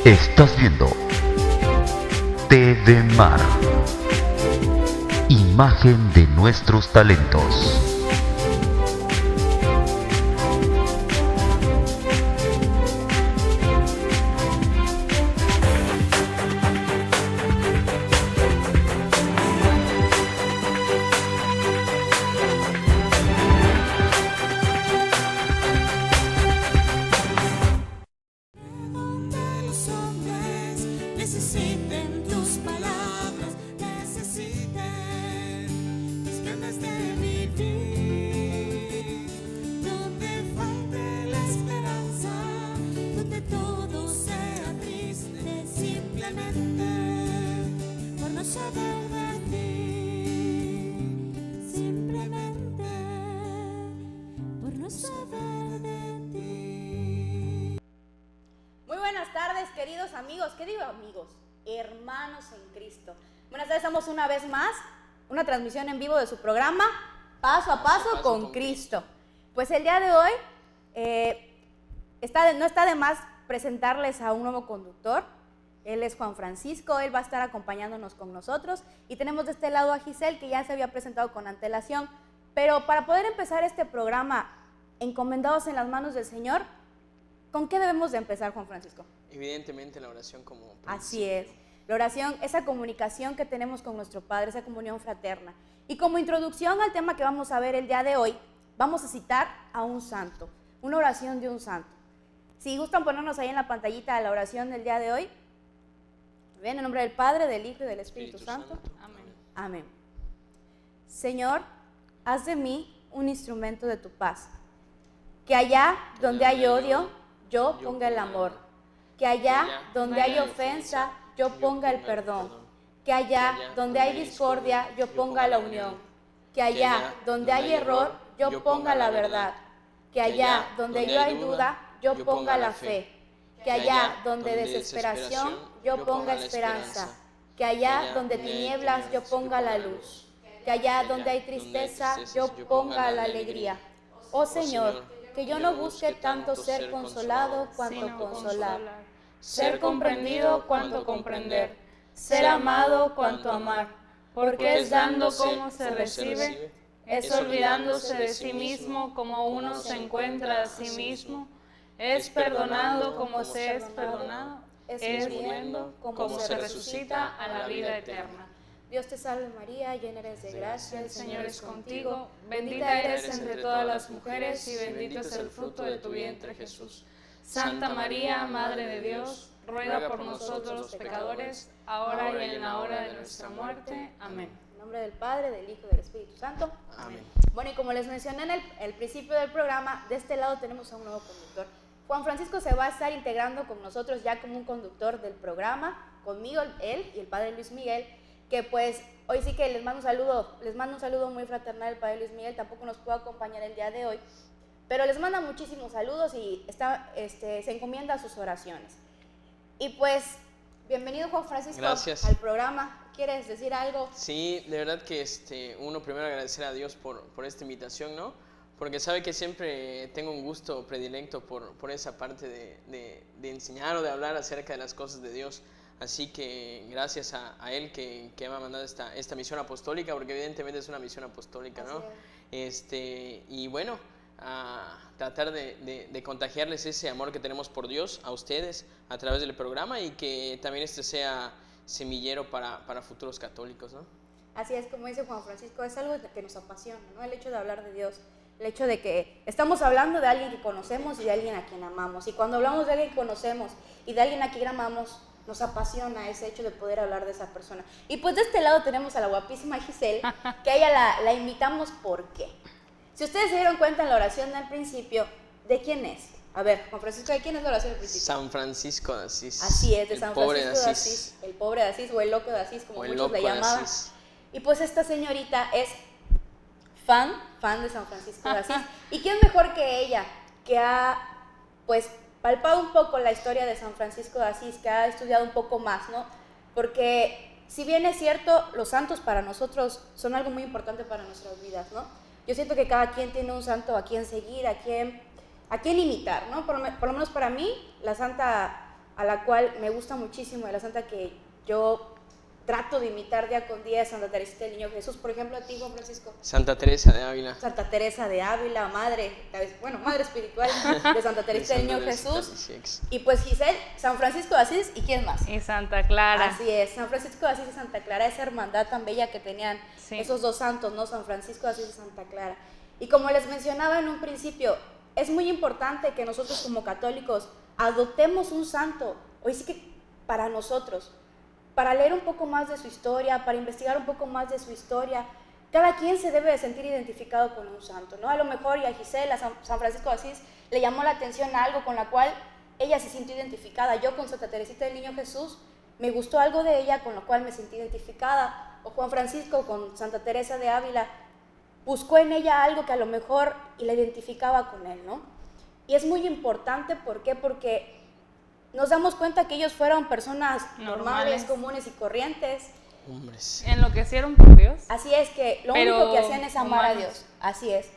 Estás viendo TV Mar, imagen de nuestros talentos. Necesiten tus palabras, necesiten tus ganas de vivir, donde falte la esperanza, donde todo sea triste, simplemente por no saber de ti, simplemente por no saber de ti. Muy buenas tardes, queridos amigos, hermanos en Cristo. Buenas tardes, estamos una vez más, una transmisión en vivo de su programa Paso a Paso con Cristo. Pues el día de hoy no está de más presentarles a un nuevo conductor. Él es Juan Francisco, él va a estar acompañándonos con nosotros. Y tenemos de este lado a Giselle, que ya se había presentado con antelación. Pero para poder empezar este programa encomendados en las manos del Señor, ¿con qué debemos de empezar, Juan Francisco? Evidentemente la oración como principio. Así es, la oración, esa comunicación que tenemos con nuestro Padre, esa comunión fraterna. Y como introducción al tema que vamos a ver el día de hoy, vamos a citar a un santo, una oración de un santo. Si gustan ponernos ahí en la pantallita la oración del día de hoy. Bien, en nombre del Padre, del Hijo y del Espíritu Santo. Amén. Amén. Señor, haz de mí un instrumento de tu paz. Que allá donde hay odio, yo ponga el amor. Que allá donde hay ofensa, yo ponga el perdón. Que allá donde hay discordia, yo ponga la unión. Que allá donde hay error, yo ponga la verdad. Que allá donde hay duda, yo ponga la fe. Que allá donde desesperación, yo ponga esperanza. Que allá donde tinieblas, yo ponga la luz. Que allá donde hay tristeza, yo ponga la alegría. Oh Señor, que yo no busque tanto ser consolado cuanto consolar, ser comprendido cuanto comprender, ser amado cuanto amar, porque es dando como se recibe, es olvidándose de sí mismo como uno se encuentra a sí mismo, es perdonado como se es perdonado, es muriendo como se resucita a la vida eterna. Dios te salve María, llena eres de gracia, el Señor es contigo, bendita eres entre todas las mujeres y bendito es el fruto de tu vientre Jesús. Santa María, Madre de Dios, ruega por nosotros los pecadores, ahora y en la hora de nuestra muerte. Amén. En nombre del Padre, del Hijo y del Espíritu Santo. Amén. Bueno, y como les mencioné en el principio del programa, de este lado tenemos a un nuevo conductor. Juan Francisco se va a estar integrando con nosotros ya como un conductor del programa, conmigo, él y el Padre Luis Miguel, que pues hoy sí que les mando un saludo muy fraternal al Padre Luis Miguel, tampoco nos pudo acompañar el día de hoy, pero les manda muchísimos saludos y se encomienda a sus oraciones. Y pues, bienvenido Juan Francisco. Gracias. Al programa. ¿Quieres decir algo? Sí, de verdad que uno primero agradecer a Dios por esta invitación, ¿no? Porque sabe que siempre tengo un gusto predilecto por esa parte de enseñar o de hablar acerca de las cosas de Dios. Así que gracias a él que me ha mandado esta misión apostólica, porque evidentemente es una misión apostólica, ¿no? Y bueno, a tratar de contagiarles ese amor que tenemos por Dios a ustedes a través del programa, y que también sea semillero para futuros católicos, ¿no? Así es, como dice Juan Francisco, es algo que nos apasiona, ¿no? El hecho de hablar de Dios, el hecho de que estamos hablando de alguien que conocemos y de alguien a quien amamos. Y cuando hablamos de alguien que conocemos y de alguien a quien amamos, nos apasiona ese hecho de poder hablar de esa persona. Y pues de este lado tenemos a la guapísima Giselle, que a ella la invitamos. ¿Por qué? Si ustedes se dieron cuenta en la oración del principio, ¿de quién es? A ver, Juan Francisco, ¿de quién es la oración del principio? San Francisco de Asís. Así es, de San Francisco de Asís. El pobre de Asís o el loco de Asís, como muchos le llamaban. Asís. Y pues esta señorita es fan de San Francisco de Asís. ¿Y quién mejor que ella, que ha pues palpado un poco la historia de San Francisco de Asís, que ha estudiado un poco más, ¿no? Porque si bien es cierto, los santos para nosotros son algo muy importante para nuestras vidas, ¿no? Yo siento que cada quien tiene un santo a quien seguir, a quien imitar, ¿no? Por lo menos para mí, la santa a la cual me gusta muchísimo, de la santa que yo trato de imitar día con día, es Santa Teresita del Niño Jesús. Por ejemplo, a ti, Juan Francisco. Santa Teresa de Ávila. Santa Teresa de Ávila, madre espiritual de Santa Teresa del Niño Jesús. Y pues Giselle, San Francisco de Asís, ¿y quién más? Y Santa Clara. Así es, San Francisco de Asís y Santa Clara, esa hermandad tan bella que tenían Sí. esos dos santos, ¿no? San Francisco de Asís y Santa Clara. Y como les mencionaba en un principio, es muy importante que nosotros como católicos adoptemos un santo, hoy sí que para nosotros, para leer un poco más de su historia, para investigar un poco más de su historia. Cada quien se debe de sentir identificado con un santo, ¿no? A lo mejor y a Gisela, a San Francisco de Asís, le llamó la atención algo con la cual ella se sintió identificada. Yo con Santa Teresita del Niño Jesús, me gustó algo de ella con lo cual me sentí identificada. O Juan Francisco con Santa Teresa de Ávila, buscó en ella algo que a lo mejor y la identificaba con él, ¿no? Y es muy importante, ¿por qué? Porque nos damos cuenta que ellos fueron personas normales, comunes y corrientes. Hombres. Enloquecieron por Dios. Así es, que lo Pero único que hacían es amar a humanos. Dios. Así es.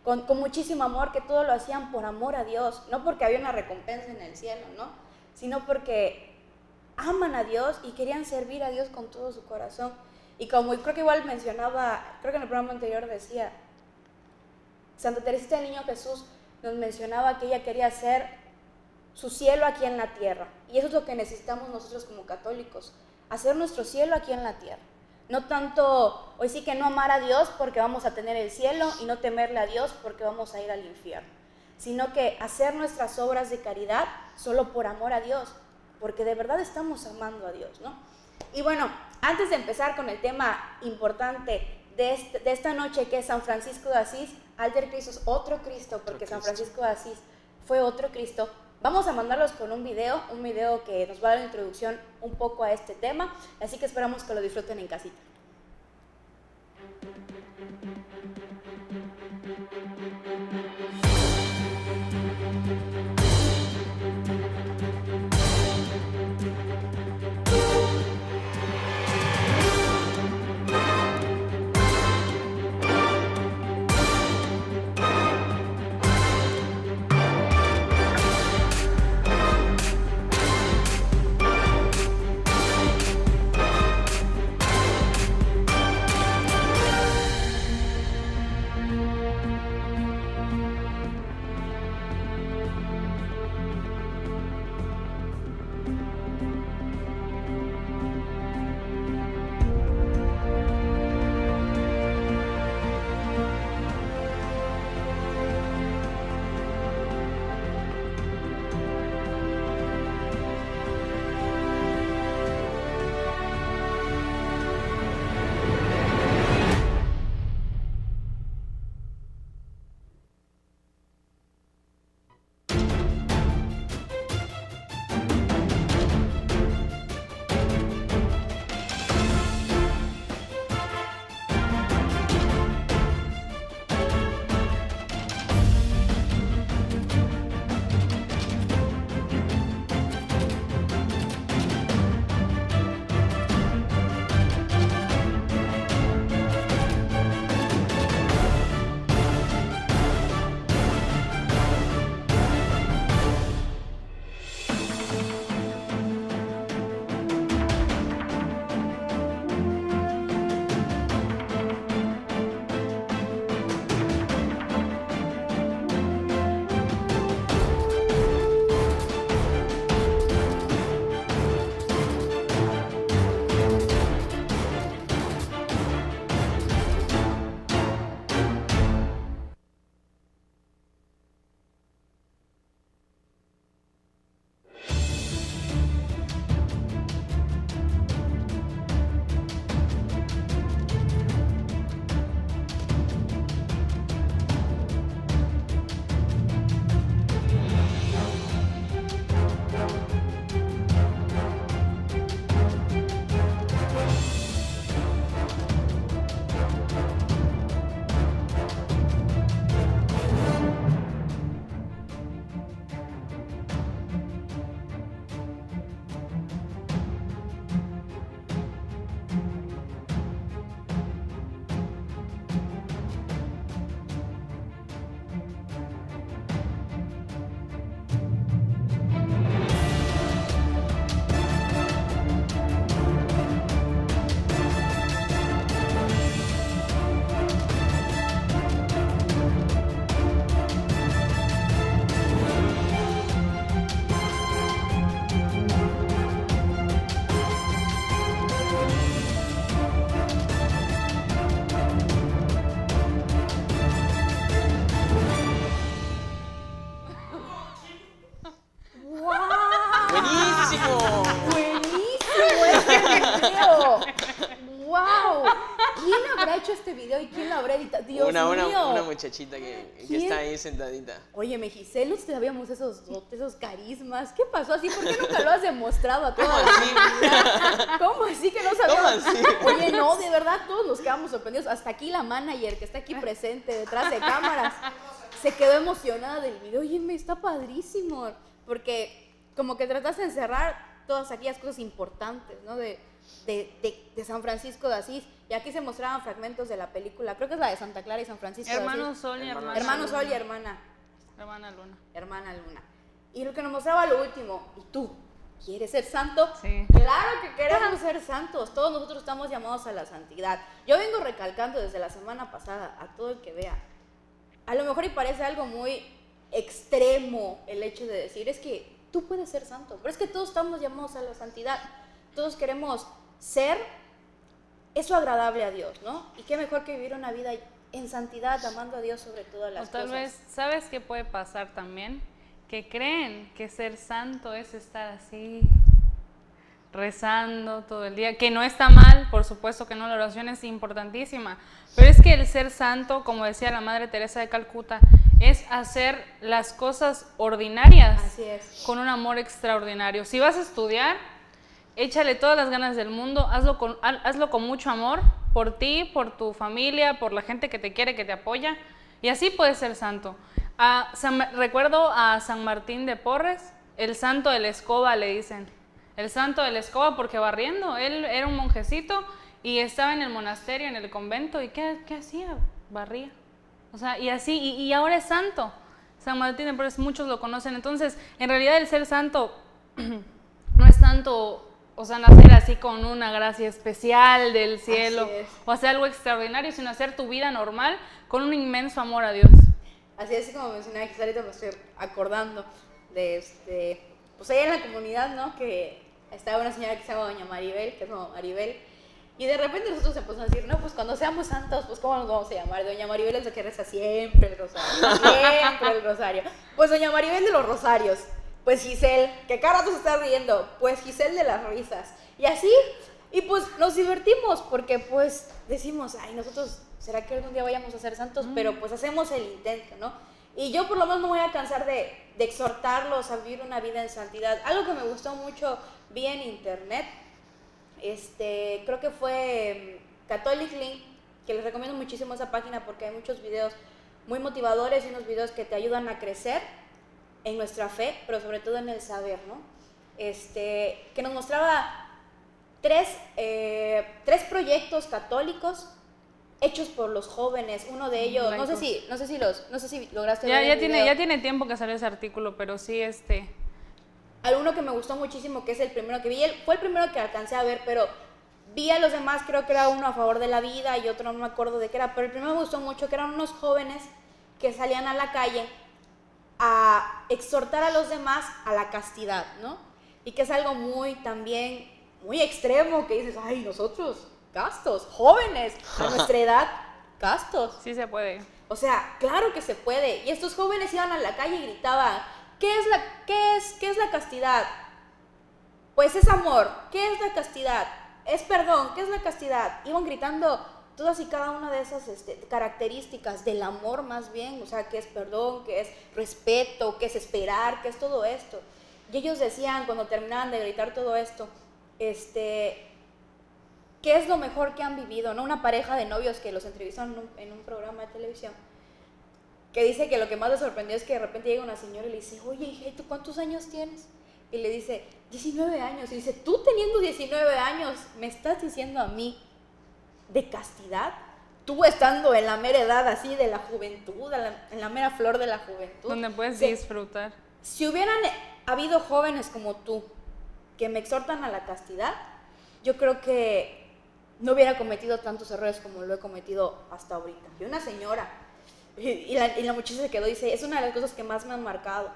Con muchísimo amor, que todo lo hacían por amor a Dios. No porque había una recompensa en el cielo, ¿no? Sino porque aman a Dios y querían servir a Dios con todo su corazón. Y como creo que igual mencionaba, creo que en el programa anterior decía, Santa Teresita del Niño Jesús nos mencionaba que ella quería hacer su cielo aquí en la tierra. Y eso es lo que necesitamos nosotros como católicos, hacer nuestro cielo aquí en la tierra. No tanto, hoy sí que no amar a Dios porque vamos a tener el cielo y no temerle a Dios porque vamos a ir al infierno, sino que hacer nuestras obras de caridad solo por amor a Dios, porque de verdad estamos amando a Dios, ¿no? Y bueno, antes de empezar con el tema importante de esta noche, que es San Francisco de Asís, Alter Christus, otro Cristo, porque San Francisco de Asís fue otro Cristo. Vamos a mandarlos con un video que nos va a dar la introducción un poco a este tema, así que esperamos que lo disfruten en casita. ¡Buenísimo! ¡Buenísimo este video! ¡Wow! ¿Quién habrá hecho este video y quién lo habrá editado? ¡Dios mío! Una muchachita que ¿Quién? está ahí sentadita. Oye, Giselle, no sabíamos esos dotes, esos carismas. ¿Qué pasó así? ¿Por qué nunca lo has demostrado a toda la comunidad? ¿Cómo así que no sabíamos? ¿Cómo así? Oye, no, de verdad, todos nos quedamos sorprendidos. Hasta aquí la manager que está aquí presente detrás de cámaras se quedó emocionada del video. Oye, me está padrísimo. Porque como que trataste de encerrar todas aquellas cosas importantes, ¿no? De San Francisco de Asís. Y aquí se mostraban fragmentos de la película. Creo que es la de Santa Clara y San Francisco de Asís. Hermano Sol y hermana Hermano Luna. Sol y hermana Luna. Hermana Luna. Y lo que nos mostraba lo último, ¿y tú? ¿Quieres ser santo? Sí. Claro que queremos ser santos. Todos nosotros estamos llamados a la santidad. Yo vengo recalcando desde la semana pasada a todo el que vea. A lo mejor y parece algo muy extremo el hecho de decir, es que tú puedes ser santo, pero es que todos estamos llamados a la santidad. Todos queremos ser eso agradable a Dios, ¿no? Y qué mejor que vivir una vida en santidad, amando a Dios sobre todas las O tal cosas. vez, ¿sabes qué puede pasar también? Que creen que ser santo es estar así, rezando todo el día, que no está mal, por supuesto que no, la oración es importantísima, pero es que el ser santo, como decía la Madre Teresa de Calcuta, es hacer las cosas ordinarias Así es. con un amor extraordinario. Si vas a estudiar, échale todas las ganas del mundo, hazlo con mucho amor, por ti, por tu familia, por la gente que te quiere, que te apoya, y así puedes ser santo. Recuerdo a San Martín de Porres, el santo de la escoba le dicen, el santo de la escoba porque barriendo, él era un monjecito y estaba en el monasterio, en el convento, y ¿qué hacía? Barría. O sea, y así, y ahora es santo. San Martín de Porres, muchos lo conocen. Entonces, en realidad el ser santo no es tanto, o sea, nacer así con una gracia especial del cielo, Así es. o hacer algo extraordinario, sino hacer tu vida normal con un inmenso amor a Dios. Así es como mencionaba, que ahorita me estoy acordando de pues allá en la comunidad, ¿no? Que estaba una señora que se llama Doña Maribel, que es como Maribel, y de repente nosotros empezamos a decir, no, pues cuando seamos santos, pues ¿cómo nos vamos a llamar? Doña Maribel es la que reza siempre el rosario, siempre el rosario. Pues Doña Maribel de los rosarios, pues Giselle, que cada rato se está riendo, pues Giselle de las risas, y así, y pues nos divertimos, porque pues decimos, ay, nosotros, ¿será que algún día vayamos a ser santos? Pero pues hacemos el intento, ¿no? Y yo por lo menos no me voy a cansar de exhortarlos a vivir una vida en santidad. Algo que me gustó mucho, vi en internet, creo que fue Catholic Link, que les recomiendo muchísimo esa página porque hay muchos videos muy motivadores y unos videos que te ayudan a crecer en nuestra fe, pero sobre todo en el saber, ¿no? Que nos mostraba tres proyectos católicos hechos por los jóvenes. Uno de ellos, no sé si lograste ver el video. Ya tiene tiempo que salió ese artículo, pero sí Alguno que me gustó muchísimo, que es el primero que vi, fue el primero que alcancé a ver, pero vi a los demás, creo que era uno a favor de la vida y otro no me acuerdo de qué era, pero el primero me gustó mucho, que eran unos jóvenes que salían a la calle a exhortar a los demás a la castidad, ¿no? Y que es algo también muy extremo, que dices, ay, nosotros, castos, jóvenes, a nuestra edad, castos. sí se puede. O sea, claro que se puede. Y estos jóvenes iban a la calle y gritaban, ¿qué es la castidad? Pues es amor. ¿Qué es la castidad? Es perdón. ¿Qué es la castidad? Iban gritando todas y cada una de esas características del amor más bien, o sea, qué es perdón, qué es respeto, qué es esperar, qué es todo esto. Y ellos decían, cuando terminaban de gritar todo esto, ¿qué es lo mejor que han vivido? ¿No? Una pareja de novios que los entrevistaron en un programa de televisión, que dice que lo que más les sorprendió es que de repente llega una señora y le dice, oye, hija, ¿y tú cuántos años tienes? Y le dice, 19 años. Y dice, tú teniendo 19 años, ¿me estás diciendo a mí de castidad? Tú estando en la mera edad así de la juventud, en la mera flor de la juventud. Donde puedes disfrutar. Si hubieran habido jóvenes como tú que me exhortan a la castidad, yo creo que no hubiera cometido tantos errores como lo he cometido hasta ahorita. Y una señora, y la muchacha se quedó y dice, es una de las cosas que más me han marcado.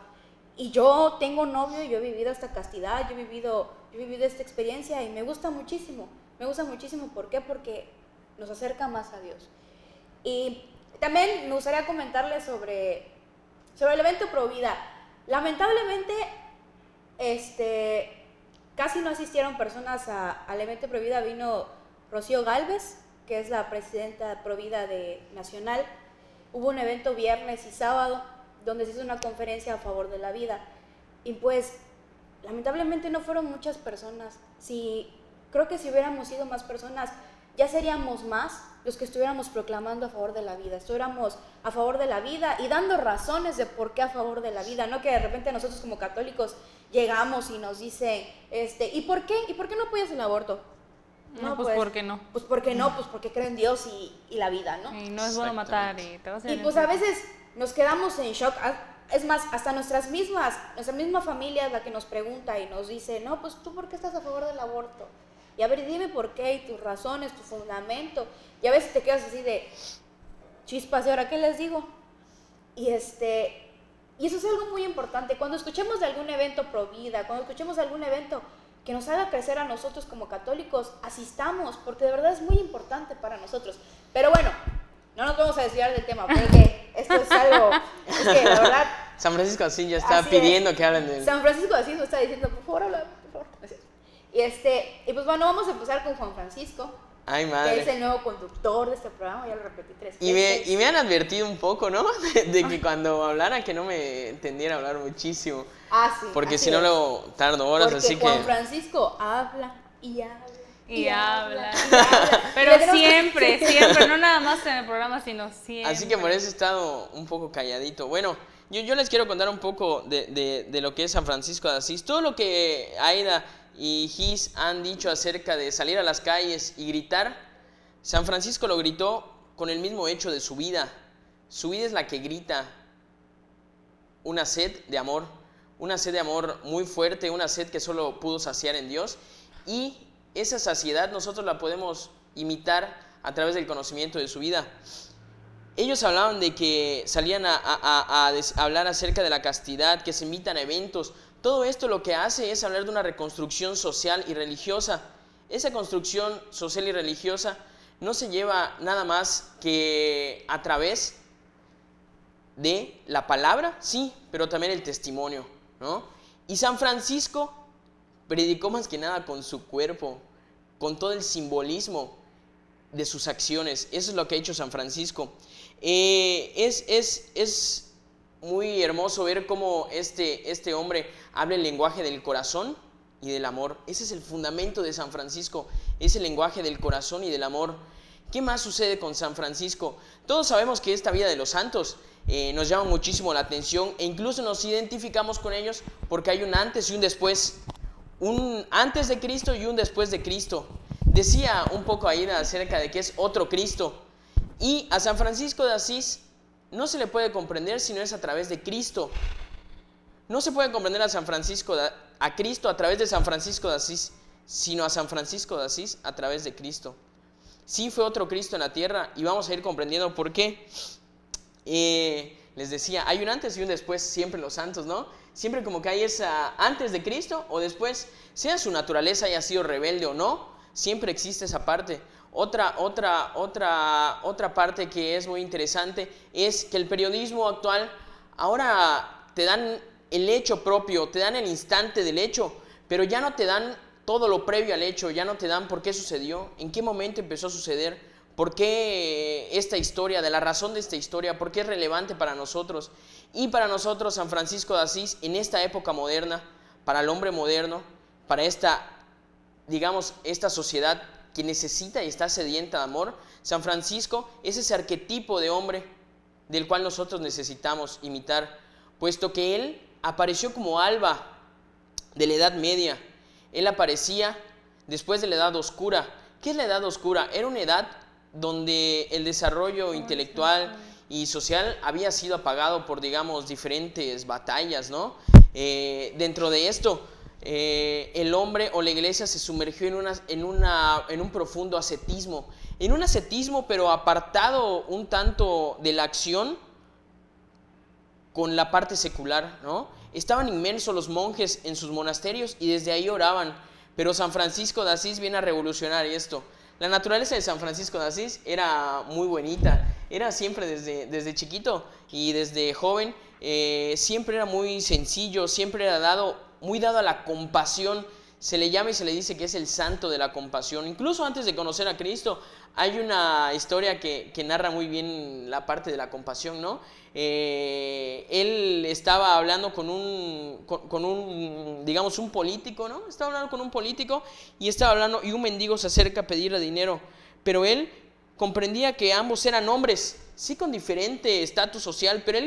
Y yo tengo novio y yo he vivido esta castidad, yo he vivido esta experiencia y me gusta muchísimo. Me gusta muchísimo, ¿por qué? Porque nos acerca más a Dios. Y también me gustaría comentarles sobre el evento Provida. Lamentablemente, casi no asistieron personas al evento Provida. Vino Rocío Gálvez, que es la presidenta Provida nacional. Hubo un evento viernes y sábado donde se hizo una conferencia a favor de la vida. Y pues, lamentablemente no fueron muchas personas. Creo que si hubiéramos sido más personas, ya seríamos más los que estuviéramos proclamando a favor de la vida, estuviéramos a favor de la vida y dando razones de por qué a favor de la vida, no que de repente nosotros como católicos llegamos y nos dicen, ¿y por qué? ¿Y por qué no apoyas el aborto? No, pues ¿por qué no? Pues porque no, pues porque creo en Dios y la vida, ¿no? Y no es bueno matar y te vas a Y pues a veces nos quedamos en shock. Es más, hasta nuestra misma familia es la que nos pregunta y nos dice, no, pues tú ¿por qué estás a favor del aborto? Y a ver, dime por qué, y tus razones, tu fundamento. Y a veces te quedas así de chispas, ¿y ahora qué les digo? Y eso es algo muy importante. Cuando escuchemos de algún evento pro vida, cuando escuchemos de algún evento que nos haga crecer a nosotros como católicos, asistamos, porque de verdad es muy importante para nosotros. Pero bueno, no nos vamos a desviar del tema, porque esto es algo, es que la verdad... San Francisco de Asís ya está pidiendo que hablen de él. San Francisco de Asís nos está diciendo, por favor, habla, por favor. Y pues bueno, vamos a empezar con Juan Francisco. Ay, madre. Que es el nuevo conductor de este programa, ya lo repetí 3 Y veces. me han advertido un poco, ¿no? De que cuando hablara que no me tendiera a hablar muchísimo. Sí. Porque así si no es. luego tardo horas, Porque así Juan que... Francisco habla y habla. Y habla. y habla. Pero Le tenemos siempre, no nada más en el programa, sino siempre. Así que por eso he estado un poco calladito. Bueno, yo les quiero contar un poco de lo que es San Francisco de Asís. Todo lo que Aida y Gis han dicho acerca de salir a las calles y gritar, San Francisco lo gritó con el mismo hecho de su vida. Su vida es la que grita una sed de amor muy fuerte, una sed que solo pudo saciar en Dios. Y esa saciedad nosotros la podemos imitar a través del conocimiento de su vida. Ellos hablaban de que salían a hablar acerca de la castidad, que se invitan a eventos. Todo esto lo que hace es hablar de una reconstrucción social y religiosa. Esa construcción social y religiosa no se lleva nada más que a través de la palabra, sí, pero también el testimonio, ¿no? Y San Francisco predicó más que nada con su cuerpo, con todo el simbolismo de sus acciones. Eso es lo que ha hecho San Francisco. Es muy hermoso ver cómo este hombre habla el lenguaje del corazón y del amor. Ese es el fundamento de San Francisco, es el lenguaje del corazón y del amor. ¿Qué más sucede con San Francisco? Todos sabemos que esta vida de los santos nos llama muchísimo la atención e incluso nos identificamos con ellos porque hay un antes y un después. Un antes de Cristo y un después de Cristo. Decía un poco Aida acerca de que es otro Cristo. Y a San Francisco de Asís no se le puede comprender si no es a través de Cristo. No se puede comprender a Cristo a través de San Francisco de Asís, sino a San Francisco de Asís a través de Cristo. Sí fue otro Cristo en la tierra y vamos a ir comprendiendo por qué. Les decía, hay un antes y un después siempre en los santos, ¿no? Siempre como que hay esa antes de Cristo o después, sea su naturaleza haya sido rebelde o no, siempre existe esa parte. Otra parte que es muy interesante es que el periodismo actual ahora te dan el hecho propio, te dan el instante del hecho, pero ya no te dan todo lo previo al hecho, ya no te dan por qué sucedió, en qué momento empezó a suceder, por qué esta historia, de la razón de esta historia, por qué es relevante para nosotros. Y para nosotros San Francisco de Asís, en esta época moderna, para el hombre moderno, para esta sociedad que necesita y está sedienta de amor, San Francisco es ese arquetipo de hombre del cual nosotros necesitamos imitar, puesto que él apareció como alba de la Edad Media. Él aparecía después de la Edad Oscura. ¿Qué es la Edad Oscura? Era una edad donde el desarrollo intelectual y social había sido apagado por, diferentes batallas, ¿no? Dentro de esto, el hombre o la iglesia se sumergió en un profundo ascetismo. En un ascetismo, pero apartado un tanto de la acción con la parte secular, ¿no? Estaban inmersos los monjes en sus monasterios y desde ahí oraban. Pero San Francisco de Asís viene a revolucionar esto. La naturaleza de San Francisco de Asís era muy bonita. Era siempre desde chiquito y desde joven, siempre era muy sencillo, siempre era dado muy dado a la compasión. Se le llama y se le dice que es el santo de la compasión. Incluso antes de conocer a Cristo, hay una historia que narra muy bien la parte de la compasión, ¿no? Él estaba hablando con un, digamos, un político, ¿no? Estaba hablando con un político y un mendigo se acerca a pedirle dinero, pero él comprendía que ambos eran hombres, sí con diferente estatus social, pero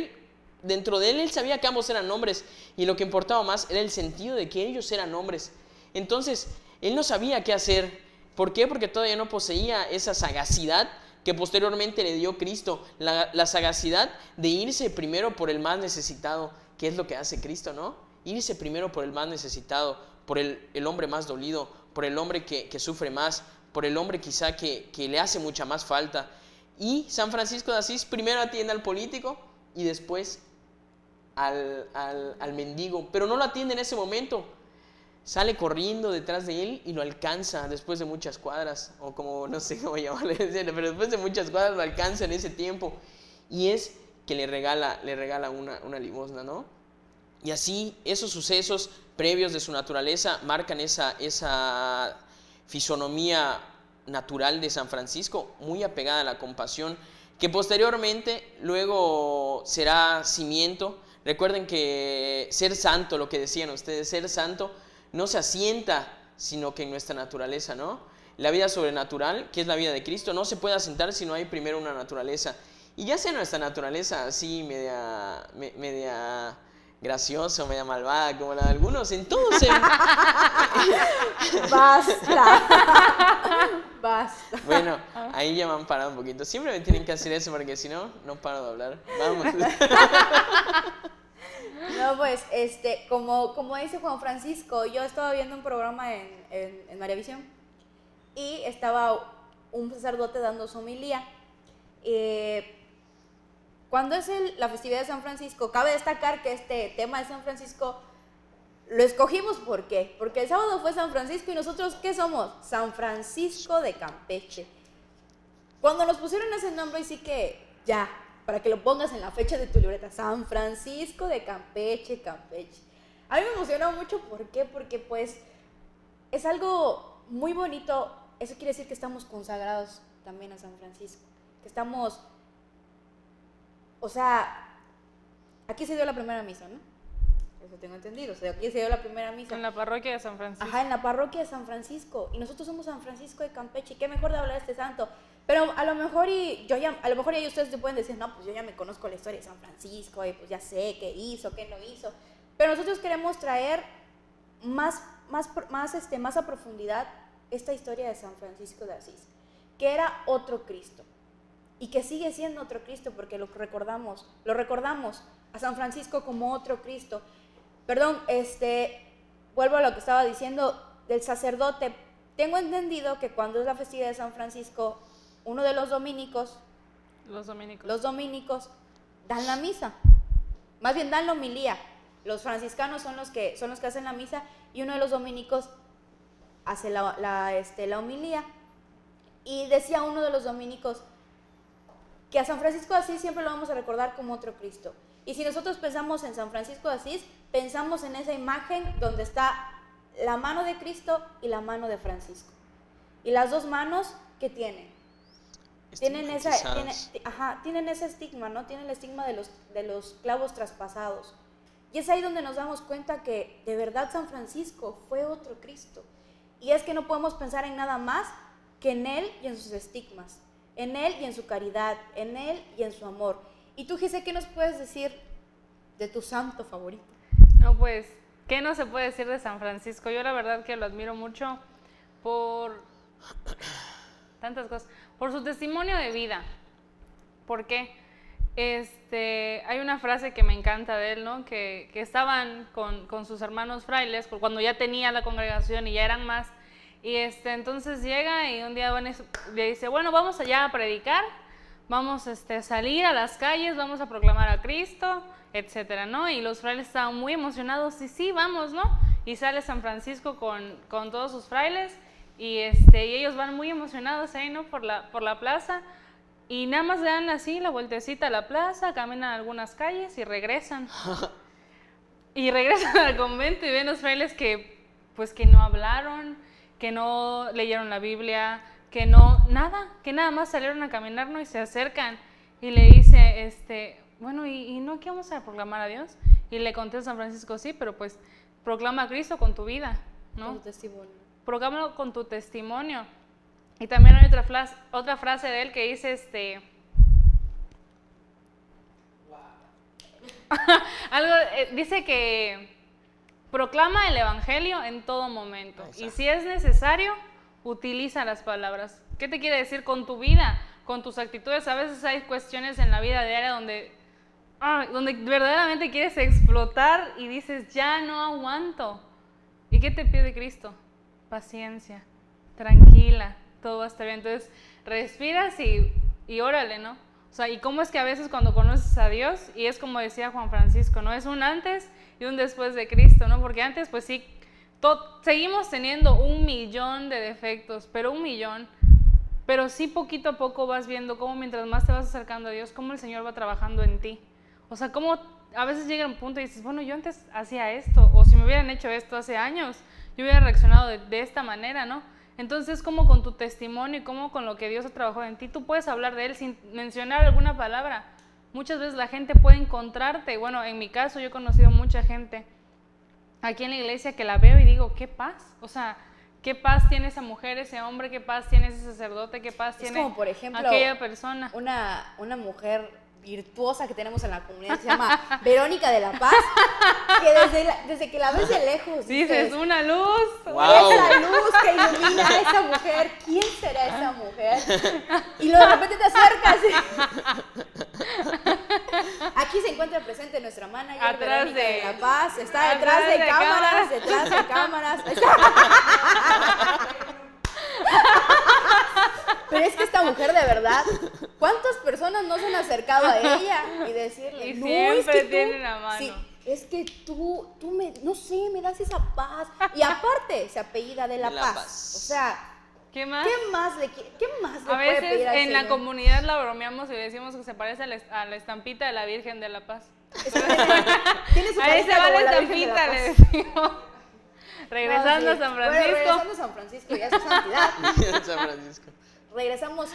dentro de él sabía que ambos eran hombres y lo que importaba más era el sentido de que ellos eran hombres. Entonces, él no sabía qué hacer. ¿Por qué? Porque todavía no poseía esa sagacidad que posteriormente le dio Cristo, la sagacidad de irse primero por el más necesitado, que es lo que hace Cristo, ¿no? Irse primero por el más necesitado, por el hombre más dolido, por el hombre que sufre más, por el hombre quizá que le hace mucha más falta. Y San Francisco de Asís primero atiende al político y después al mendigo, pero no lo atiende en ese momento. Sale corriendo detrás de él y lo alcanza después de muchas cuadras, o como no sé cómo llamarle, pero después de muchas cuadras lo alcanza en ese tiempo. Y es que le regala una limosna, ¿no? Y así esos sucesos previos de su naturaleza marcan esa fisonomía natural de San Francisco, muy apegada a la compasión, que posteriormente luego será cimiento. Recuerden que ser santo, lo que decían ustedes, ser santo no se asienta, sino que en nuestra naturaleza, ¿no? La vida sobrenatural, que es la vida de Cristo, no se puede asentar si no hay primero una naturaleza. Y ya sea nuestra naturaleza así, media graciosa, media malvada, como la de algunos, en todo se... Basta. Basta. Bueno, ahí ya me han parado un poquito. Siempre me tienen que hacer eso porque si no, no paro de hablar. Vamos. No, pues, como dice Juan Francisco, yo estaba viendo un programa en Maravisión y estaba un sacerdote dando su homilía. Cuando es la festividad de San Francisco, cabe destacar que este tema de San Francisco lo escogimos, ¿por qué? Porque el sábado fue San Francisco y nosotros, ¿qué somos? San Francisco de Campeche. Cuando nos pusieron ese nombre, y sí que ya, para que lo pongas en la fecha de tu libreta, San Francisco de Campeche, Campeche. A mí me emocionó mucho, ¿por qué? Porque pues es algo muy bonito. Eso quiere decir que estamos consagrados también a San Francisco, que estamos, o sea, aquí se dio la primera misa, ¿no? Eso tengo entendido, o sea, aquí se dio la primera misa. En la parroquia de San Francisco. Ajá, en la parroquia de San Francisco, y nosotros somos San Francisco de Campeche, y qué mejor de hablar de este santo. Pero a lo mejor ya ustedes te pueden decir, no, pues yo ya me conozco la historia de San Francisco, y pues ya sé qué hizo, qué no hizo. Pero nosotros queremos traer más a profundidad esta historia de San Francisco de Asís, que era otro Cristo, y que sigue siendo otro Cristo, porque lo recordamos a San Francisco como otro Cristo. Perdón, vuelvo a lo que estaba diciendo del sacerdote. Tengo entendido que cuando es la festividad de San Francisco, uno de los dominicos dan la misa, más bien dan la homilía. Los franciscanos son los que hacen la misa, y uno de los dominicos hace la homilía. Y decía uno de los dominicos que a San Francisco de Asís siempre lo vamos a recordar como otro Cristo. Y si nosotros pensamos en San Francisco de Asís, pensamos en esa imagen donde está la mano de Cristo y la mano de Francisco. Y las dos manos, ¿qué tienen? Tienen ese estigma, ¿no? Tienen el estigma de los clavos traspasados. Y es ahí donde nos damos cuenta que de verdad San Francisco fue otro Cristo. Y es que no podemos pensar en nada más que en él y en sus estigmas, en él y en su caridad, en él y en su amor. Y tú, Giselle, ¿qué nos puedes decir de tu santo favorito? No, pues, ¿qué no se puede decir de San Francisco? Yo la verdad que lo admiro mucho por tantas cosas, por su testimonio de vida. ¿Por qué? Hay una frase que me encanta de él, ¿no? Que estaban con sus hermanos frailes cuando ya tenía la congregación y ya eran más. Y entonces llega y un día le dice, bueno, vamos allá a predicar, vamos a salir a las calles, vamos a proclamar a Cristo, etcétera, ¿no? Y los frailes estaban muy emocionados, y sí, vamos, ¿no? Y sale San Francisco con todos sus frailes, y ellos van muy emocionados ahí, ¿no? Por la plaza, y nada más le dan así la vueltecita a la plaza, caminan algunas calles y regresan. Y regresan al convento y ven los frailes que no hablaron, que no leyeron la Biblia, que nada más salieron a caminar, ¿no? Y se acercan y le dice, bueno, ¿y no qué vamos a proclamar a Dios? Y le contesta San Francisco, sí, pero pues proclama a Cristo con tu vida, ¿no? Con tu testimonio. Proclámalo con tu testimonio. Y también hay otra frase de él que dice, dice que proclama el evangelio en todo momento. Exacto. Y si es necesario, utiliza las palabras. ¿Qué te quiere decir? Con tu vida, con tus actitudes. A veces hay cuestiones en la vida diaria donde verdaderamente quieres explotar y dices, ya no aguanto. ¿Y qué te pide Cristo? Paciencia, tranquila, todo va a estar bien. Entonces, respiras y órale, ¿no? O sea, ¿y cómo es que a veces cuando conoces a Dios, y es como decía Juan Francisco, ¿no? Es un antes y un después de Cristo, ¿no? Porque antes, pues sí, seguimos teniendo 1,000,000 de defectos, pero 1,000,000. Pero sí poquito a poco vas viendo cómo mientras más te vas acercando a Dios, cómo el Señor va trabajando en ti. O sea, cómo a veces llega un punto y dices, bueno, yo antes hacía esto, o si me hubieran hecho esto hace años, yo hubiera reaccionado de esta manera, ¿no? Entonces, como con tu testimonio y como con lo que Dios ha trabajado en ti, tú puedes hablar de Él sin mencionar alguna palabra. Muchas veces la gente puede encontrarte. Bueno, en mi caso yo he conocido mucha gente aquí en la iglesia que la veo y digo, qué paz. O sea, qué paz tiene esa mujer, ese hombre, qué paz tiene ese sacerdote, qué paz tiene como, por ejemplo, aquella persona. Una mujer virtuosa que tenemos en la comunidad que se llama Verónica de la Paz, que desde que la ves de lejos Dices, una luz. Wow. esa luz que ilumina a esa mujer, ¿quién será esa mujer? Y luego de repente te acercas. Aquí se encuentra presente nuestra manager Atrás Verónica de- de la Paz, está detrás de cámaras, detrás de cámaras. Pero es que esta mujer de verdad, ¿cuántas personas no se han acercado a ella y decirle, Y no, siempre es que tú, tiene la mano. sí, es que tú no sé, me das esa paz. Y aparte, se apellida de la Paz. O sea, ¿Qué más? ¿qué más le A puede veces pedir al en la Señor? comunidad la bromeamos y decimos que se parece a la estampita de la Virgen de la Paz. Tiene su Ahí se carita va como la la Virgen de la estampita, le Paz. decimos. Regresando No, sí. a San Bueno, Francisco. regresando a San Francisco, ya es su santidad. San Francisco. Regresamos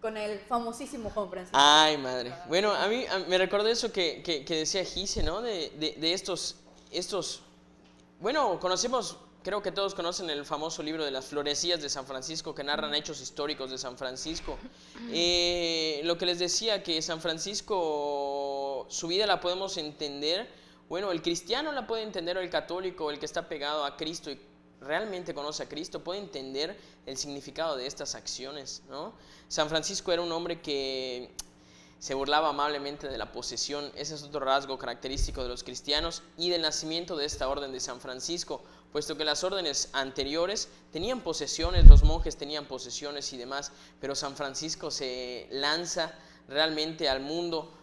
con el famosísimo Juan Francisco. Ay, madre. Bueno, a mí me recordó eso que decía Gise, ¿no? De estos... Bueno, creo que todos conocen el famoso libro de las florecías de San Francisco, que narran hechos históricos de San Francisco. Lo que les decía, que San Francisco, su vida la podemos entender, bueno, el cristiano la puede entender, o el católico, el que está pegado a Cristo y realmente conoce a Cristo, puede entender el significado de estas acciones, ¿no? San Francisco era un hombre que se burlaba amablemente de la posesión. Ese es otro rasgo característico de los cristianos y del nacimiento de esta orden de San Francisco, puesto que las órdenes anteriores tenían posesiones, los monjes tenían posesiones y demás, pero San Francisco se lanza realmente al mundo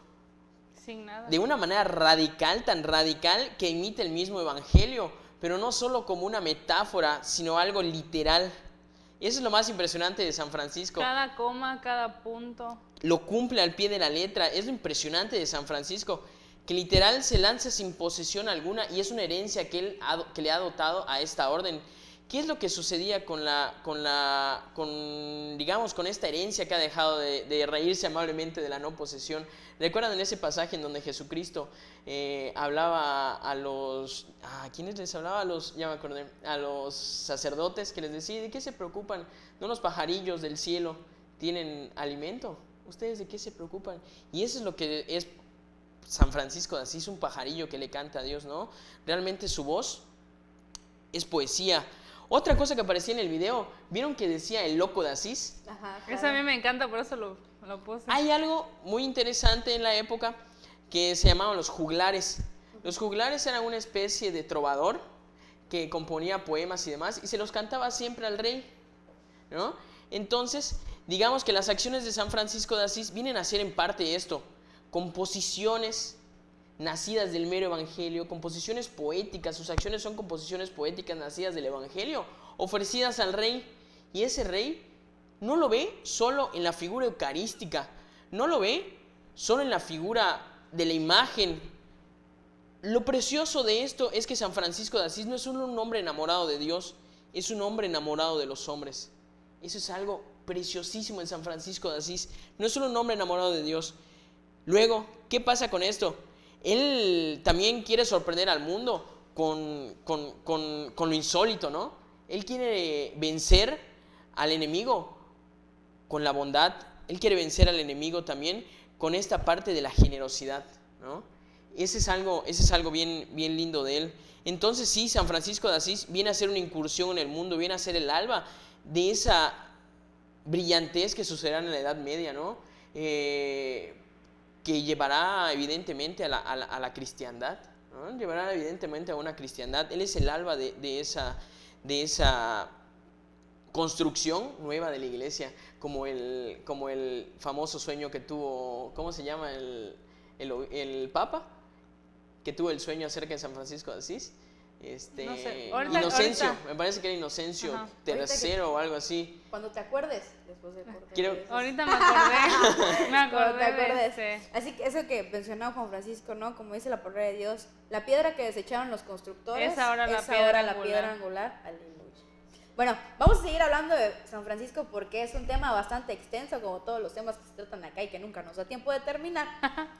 Sin nada. de una manera radical, tan radical que imita el mismo evangelio, pero no solo como una metáfora, sino algo literal. Y eso es lo más impresionante de San Francisco. Cada coma, cada punto. Lo cumple al pie de la letra. Es lo impresionante de San Francisco, que literal se lanza sin posesión alguna, y es una herencia que le ha dotado a esta orden. ¿Qué es lo que sucedía con esta herencia que ha dejado de reírse amablemente de la no posesión? ¿Recuerdan en ese pasaje en donde Jesucristo hablaba a los... ¿A quiénes les hablaba? Ya me acordé. A los sacerdotes, que les decía, ¿de qué se preocupan? ¿No los pajarillos del cielo tienen alimento? ¿Ustedes de qué se preocupan? Y eso es lo que es San Francisco de Asís, un pajarillo que le canta a Dios, ¿no? Realmente su voz es poesía. Otra cosa que aparecía en el video, ¿vieron que decía el loco de Asís? Ajá, Eso a mí me encanta, por eso lo puse. Hay algo muy interesante en la época que se llamaban los juglares. Los juglares eran una especie de trovador que componía poemas y demás, y se los cantaba siempre al rey, ¿no? Entonces, digamos que las acciones de San Francisco de Asís vienen a ser en parte esto: composiciones nacidas del mero evangelio, composiciones poéticas. Sus acciones son composiciones poéticas nacidas del evangelio, ofrecidas al rey, y ese rey no lo ve solo en la figura eucarística, no lo ve solo en la figura de la imagen, lo precioso de esto es que San Francisco de Asís no es solo un hombre enamorado de Dios, es un hombre enamorado de los hombres. Eso es algo preciosísimo en San Francisco de Asís. No es solo un hombre enamorado de Dios. Luego, ¿qué pasa con esto? Él también quiere sorprender al mundo con lo insólito, ¿no? Él quiere vencer al enemigo con la bondad. Él quiere vencer al enemigo también con esta parte de la generosidad, ¿no? Ese es algo bien, bien lindo de él. Entonces sí, San Francisco de Asís viene a ser una incursión en el mundo, viene a ser el alba de esa brillantez que sucederá en la Edad Media, ¿no? Que llevará evidentemente a la cristiandad, ¿no? Llevará evidentemente a una cristiandad. Él es el alba de esa construcción nueva de la iglesia, como el famoso sueño que tuvo, ¿cómo se llama? El Papa, que tuvo el sueño acerca de San Francisco de Asís. No sé. Inocencio, Ahorita. me parece que era Inocencio Ajá. III o algo así. Cuando te acuerdes, después del corte. Quiero- Ahorita me acordé. Me Cuando acordé te de acuerdes. ese. Así que eso que mencionaba Juan Francisco, ¿no? Como dice la palabra de Dios, la piedra que desecharon los constructores Es ahora la piedra angular. Aleluya. Bueno, vamos a seguir hablando de San Francisco porque es un tema bastante extenso, como todos los temas que se tratan acá y que nunca nos da tiempo de terminar.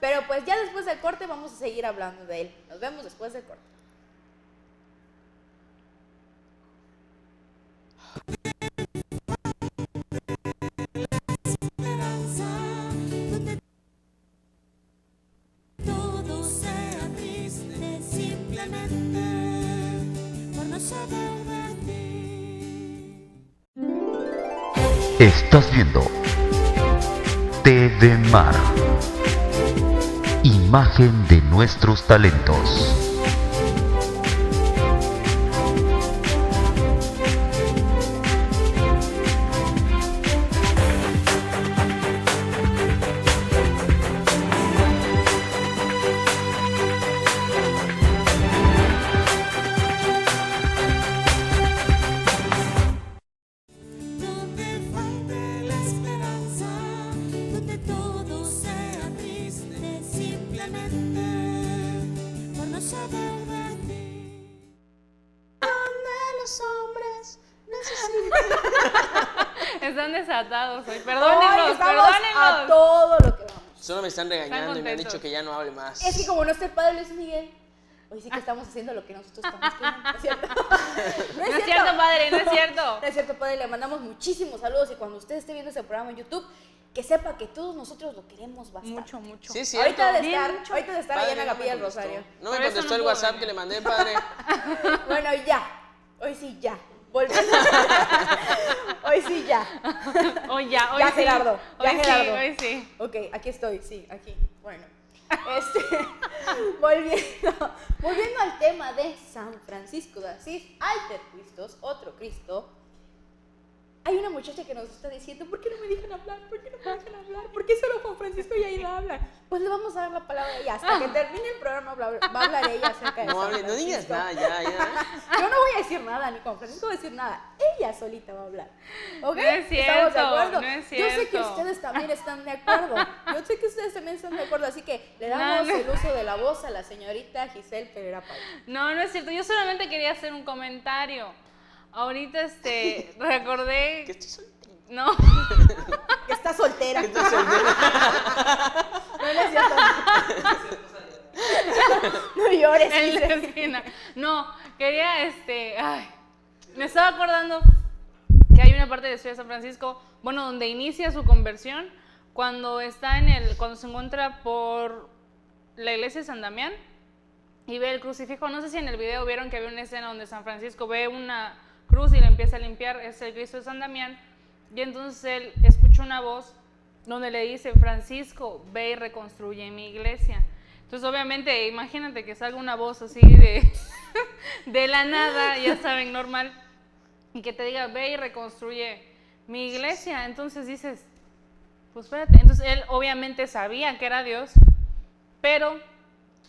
Pero pues ya después del corte vamos a seguir hablando de él. Nos vemos después del corte. Esperanza, donde todo sea triste simplemente por no saber de ti. Estás viendo TV Mar. Imagen de nuestros talentos. Donde falte la esperanza, donde todo sea triste simplemente por no saber de ti. Donde los hombres necesitan. Están desatados hoy. Hoy Perdónenlos, estamos a perdónenlos. todo lo que vamos. Solo me están regañando y me han contentos. dicho que ya no hable más. Es que como no está el padre Luis Miguel, hoy sí que estamos haciendo lo que nosotros estamos queriendo, ¿no es cierto? No es cierto, padre, no es cierto. No es cierto, padre, le mandamos muchísimos saludos y cuando usted esté viendo ese programa en YouTube, que sepa que todos nosotros lo queremos bastante. Mucho, mucho. Sí, es cierto. Ahorita de Bien, estar, mucho. ahorita de estar Padre, allá en la capilla del contestó. Rosario. No me Por eso contestó no el puedo WhatsApp venir. que le mandé, padre. Bueno, ya. Hoy sí ya. Volviendo. Hoy sí ya. Hoy Ya, sí. Gerardo, ya, Hoy sí, Gerardo. hoy sí. Ok, aquí estoy, sí, aquí. Bueno. Volviendo al tema de San Francisco de Asís, Alter Christos, otro Cristo. Hay una muchacha que nos está diciendo, ¿por qué no me dejan hablar? ¿Por qué no me dejan hablar? ¿Por qué solo Juan Francisco y Aida hablan? Pues le vamos a dar la palabra a ella. Hasta que termine el programa va a hablar ella acerca de No, San no digas Francisco. nada, ya. Yo no voy a decir nada, ni Juan Francisco va a decir nada. Ella solita va a hablar. ¿Ok? No es cierto, ¿Estamos de acuerdo? no es Yo sé que cierto. ustedes también están de acuerdo. Yo sé que ustedes también están de acuerdo. Así que le damos No. el uso de la voz a la señorita Giselle Pereira Pablo. No, no es cierto. Yo solamente quería hacer un comentario. Ahorita recordé. Que estoy soltero. No. Que está soltera. Que estoy soltero. No, no es cierto. No llores, En la Giselle. esquina. No, quería ay, me estaba acordando que hay una parte de Ciudad de San Francisco, bueno, donde inicia su conversión, cuando cuando se encuentra por la iglesia de San Damián y ve el crucifijo. No sé si en el video vieron que había una escena donde San Francisco ve una cruz y la empieza a limpiar, es el Cristo de San Damián, y entonces él escucha una voz donde le dice: Francisco, ve y reconstruye mi iglesia. Entonces, obviamente, imagínate que salga una voz así de la nada, ya saben, normal, y que te diga: ve y reconstruye mi iglesia. Entonces dices, pues espérate. Entonces él obviamente sabía que era Dios, pero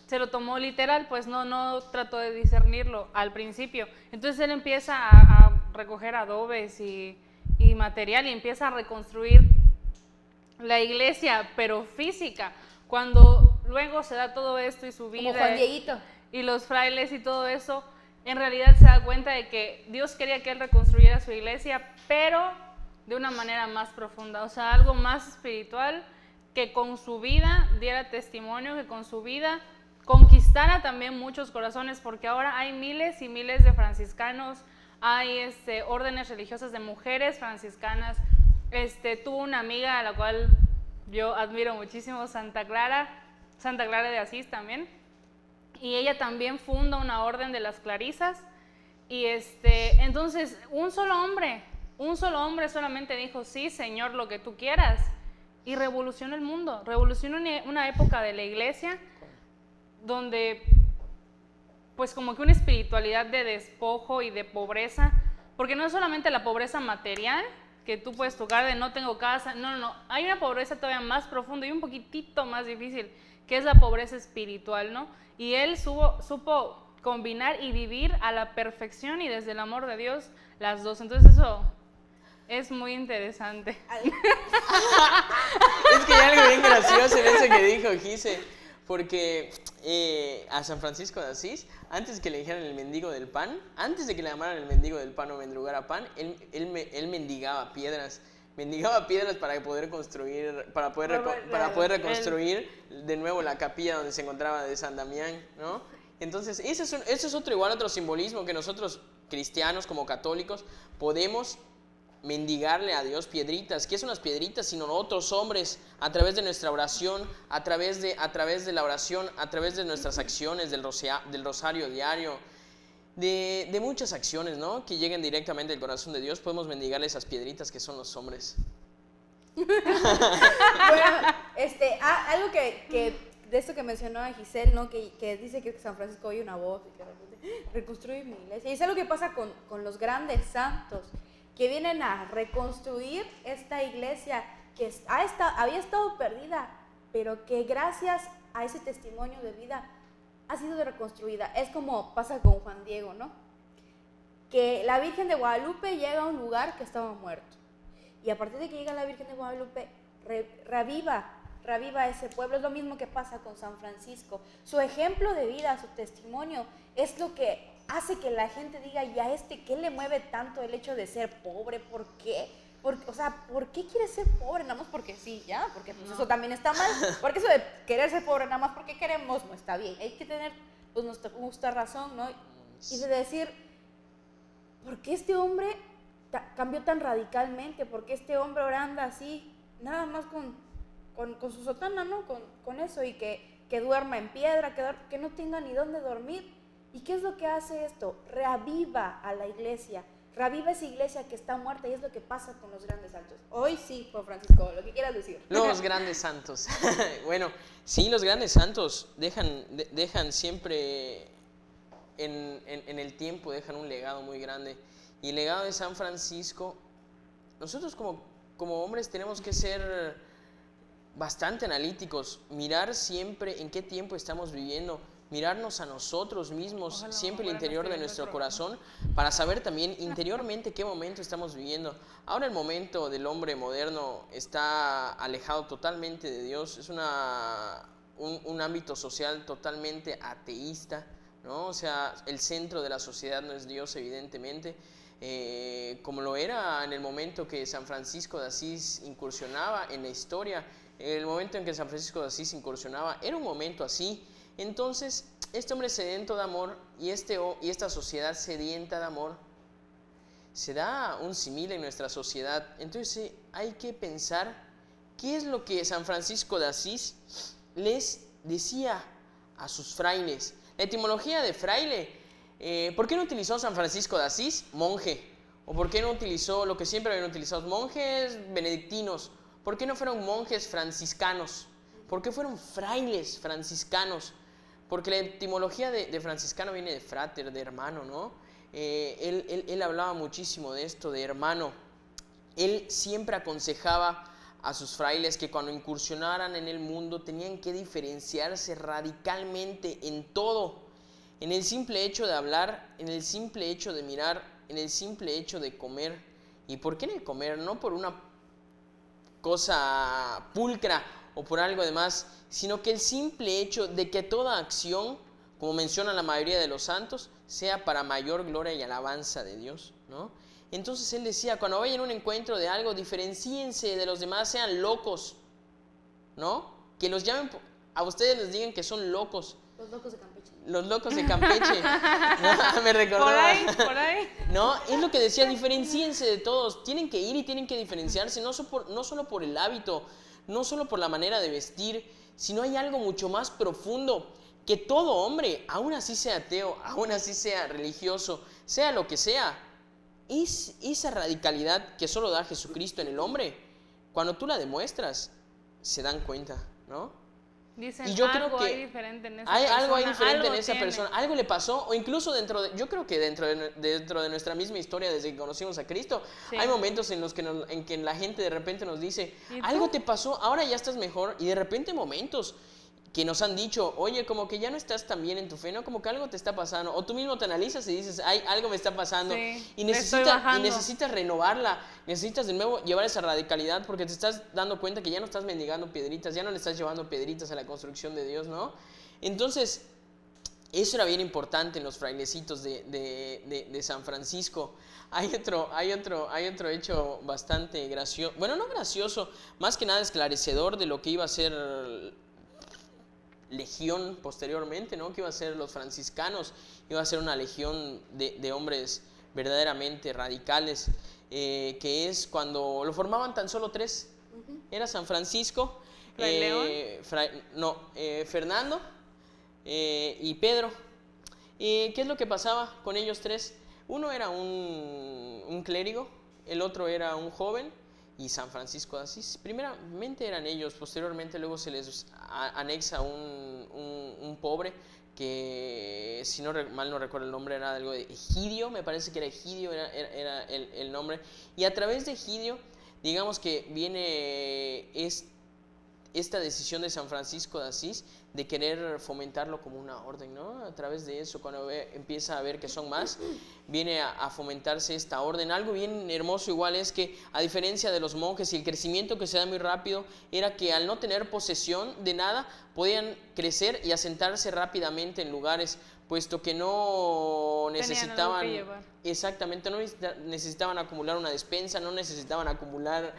se lo tomó literal, pues no trató de discernirlo al principio. Entonces él empieza a recoger adobes y material y empieza a reconstruir la iglesia, pero física. Cuando luego se da todo esto y su vida... Como Juan Dieguito. y los frailes y todo eso, en realidad se da cuenta de que Dios quería que él reconstruyera su iglesia, pero de una manera más profunda, o sea, algo más espiritual, que con su vida diera testimonio, que con su vida conquistara también muchos corazones, porque ahora hay miles y miles de franciscanos, hay órdenes religiosas de mujeres franciscanas. Tuvo una amiga a la cual yo admiro muchísimo, Santa Clara de Asís también, y ella también funda una orden de las clarisas, y entonces un solo hombre solamente dijo, sí, Señor, lo que tú quieras, y revolucionó el mundo, revolucionó una época de la iglesia donde pues como que una espiritualidad de despojo y de pobreza, porque no es solamente la pobreza material, que tú puedes tocar de no tengo casa, no, hay una pobreza todavía más profunda y un poquitito más difícil, que es la pobreza espiritual, ¿no? Y él supo combinar y vivir a la perfección y desde el amor de Dios las dos, entonces eso es muy interesante. Es que hay algo bien gracioso en eso que dijo Gise, porque a San Francisco de Asís, antes que le dijeran el mendigo del pan, antes de que le llamaran el mendigo del pan o mendrugara pan, él mendigaba piedras para poder construir, para poder reconstruir de nuevo la capilla donde se encontraba de San Damián, ¿no? Entonces, ese es otro simbolismo que nosotros cristianos como católicos podemos mendigarle a Dios piedritas. ¿Qué son las piedritas? Sino otros hombres, a través de nuestra oración, a través de la oración, a través de nuestras acciones, del rosario diario, de muchas acciones, ¿no? Que lleguen directamente del corazón de Dios, podemos mendigarle esas piedritas que son los hombres. Bueno, algo que de esto que mencionó a Giselle, ¿no? Que dice que San Francisco oye una voz y que reconstruye mi iglesia. Y es algo que pasa con los grandes santos, que vienen a reconstruir esta iglesia que había estado perdida, pero que gracias a ese testimonio de vida ha sido reconstruida. Es como pasa con Juan Diego, ¿no? Que la Virgen de Guadalupe llega a un lugar que estaba muerto. Y a partir de que llega la Virgen de Guadalupe, reviva ese pueblo. Es lo mismo que pasa con San Francisco. Su ejemplo de vida, su testimonio, es lo que hace que la gente diga, ¿y a qué le mueve tanto el hecho de ser pobre? ¿Por qué? ¿Por qué quiere ser pobre? Nada más porque sí, ¿ya? Porque pues, eso también está mal. Porque eso de querer ser pobre nada más porque queremos no está bien. Hay que tener pues, nuestra justa razón, ¿no? Y de decir, ¿por qué este hombre cambió tan radicalmente? ¿Por qué este hombre ahora anda así? Nada más con su sotana, ¿no? Con eso, y que duerma en piedra, que no tenga ni dónde dormir. ¿Y qué es lo que hace esto? Reaviva a la iglesia, reaviva esa iglesia que está muerta, y es lo que pasa con los grandes santos. Hoy sí, Juan Francisco, lo que quieras decir. Los grandes santos. Bueno, sí, los grandes santos dejan siempre en el tiempo, dejan un legado muy grande. Y el legado de San Francisco, nosotros como hombres tenemos que ser bastante analíticos, mirar siempre en qué tiempo estamos viviendo, mirarnos a nosotros mismos, siempre el interior de nuestro corazón, para saber también interiormente qué momento estamos viviendo. Ahora el momento del hombre moderno está alejado totalmente de Dios, es un ámbito social totalmente ateísta, ¿no? O sea, el centro de la sociedad no es Dios, evidentemente, como lo era en el momento que San Francisco de Asís incursionaba en la historia. El momento en que San Francisco de Asís incursionaba era un momento así. Entonces, este hombre sediento de amor y esta sociedad sedienta de amor, se da un símil en nuestra sociedad. Entonces, hay que pensar qué es lo que San Francisco de Asís les decía a sus frailes. La etimología de fraile, ¿por qué no utilizó San Francisco de Asís monje? ¿O por qué no utilizó lo que siempre habían utilizado monjes benedictinos? ¿Por qué no fueron monjes franciscanos? ¿Por qué fueron frailes franciscanos? Porque la etimología de franciscano viene de frater, de hermano, ¿no? Él hablaba muchísimo de esto, de hermano. Él siempre aconsejaba a sus frailes que cuando incursionaran en el mundo tenían que diferenciarse radicalmente en todo. En el simple hecho de hablar, en el simple hecho de mirar, en el simple hecho de comer. ¿Y por qué en el comer? No por una cosa pulcra o por algo demás, sino que el simple hecho de que toda acción como menciona la mayoría de los santos, sea para mayor gloria y alabanza de Dios, ¿no? Entonces él decía, cuando vayan a un encuentro de algo, diferencíense de los demás, sean locos, ¿no? Que los llamen, a ustedes les digan que son locos. Los locos de Campeche. Los locos de Campeche. No, me recordaba. Por ahí. No, es lo que decía, diferenciense de todos. Tienen que ir y tienen que diferenciarse, no solo por el hábito, no solo por la manera de vestir, sino hay algo mucho más profundo, que todo hombre, aún así sea ateo, aún así sea religioso, sea lo que sea, es esa radicalidad que solo da Jesucristo en el hombre. Cuando tú la demuestras, se dan cuenta, ¿no? Dicen, Y yo creo algo que hay diferente en esa hay persona. algo hay diferente algo en esa tiene. persona, algo le pasó, o incluso yo creo que dentro de nuestra misma historia, desde que conocimos a Cristo, Sí. hay momentos en los que en que la gente de repente nos dice, ¿Y tú? algo te pasó, ahora ya estás mejor, y de repente momentos que nos han dicho, oye, como que ya no estás tan bien en tu fe, ¿no? Como que algo te está pasando, o tú mismo te analizas y dices, ay, algo me está pasando, Sí, y le estoy bajando. necesitas renovarla, necesitas de nuevo llevar esa radicalidad, porque te estás dando cuenta que ya no estás mendigando piedritas, ya no le estás llevando piedritas a la construcción de Dios, ¿no? Entonces, eso era bien importante en los frailecitos de San Francisco. Hay otro hecho bastante gracioso, bueno, no gracioso, más que nada esclarecedor de lo que iba a ser legión posteriormente, ¿no? Que iba a ser los franciscanos, iba a ser una legión de hombres verdaderamente radicales, que es cuando lo formaban tan solo 3. Era San Francisco, ¿Fray León? Fernando y Pedro. ¿Qué es lo que pasaba con ellos 3? Uno era un clérigo, el otro era un joven, y San Francisco de Asís. Primeramente eran ellos, posteriormente luego se les anexa un pobre que, si no mal no recuerdo el nombre, era algo de Egidio, me parece que era Egidio, era el nombre. Y a través de Egidio, digamos que viene esta decisión de San Francisco de Asís de querer fomentarlo como una orden, ¿no? A través de eso, cuando empieza a ver que son más, viene a fomentarse esta orden. Algo bien hermoso igual es que, a diferencia de los monjes, y el crecimiento que se da muy rápido, era que al no tener posesión de nada, podían crecer y asentarse rápidamente en lugares, puesto que no necesitaban, algo que llevar. exactamente, no necesitaban acumular una despensa, no necesitaban acumular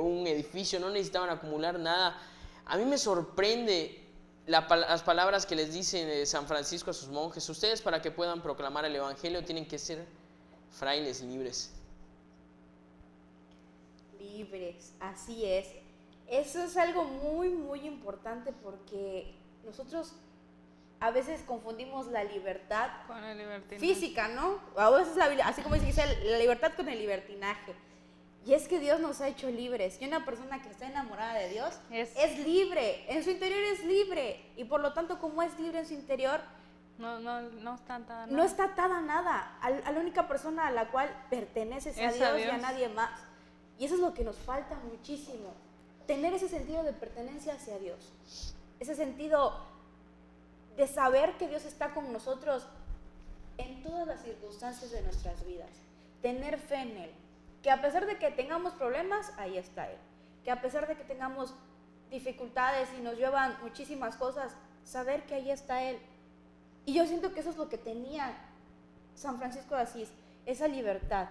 un edificio, no necesitaban acumular nada. A mí me sorprende las palabras que les dice San Francisco a sus monjes: ustedes, para que puedan proclamar el evangelio, tienen que ser frailes libres. Libres, así es. Eso es algo muy, muy importante, porque nosotros a veces confundimos la libertad Con el libertinaje. física, ¿no? A veces, así como se dice, la libertad con el libertinaje. Y es que Dios nos ha hecho libres. Y una persona que está enamorada de Dios es libre. En su interior es libre. Y por lo tanto, como es libre en su interior, No está atada. no está atada a nada. A la única persona a la cual perteneces a Es a Dios y a Dios. nadie más. Y eso es lo que nos falta muchísimo. Tener ese sentido de pertenencia hacia Dios. Ese sentido de saber que Dios está con nosotros en todas las circunstancias de nuestras vidas. Tener fe en Él. Que a pesar de que tengamos problemas, ahí está Él. Que a pesar de que tengamos dificultades y nos llevan muchísimas cosas, saber que ahí está Él. Y yo siento que eso es lo que tenía San Francisco de Asís, esa libertad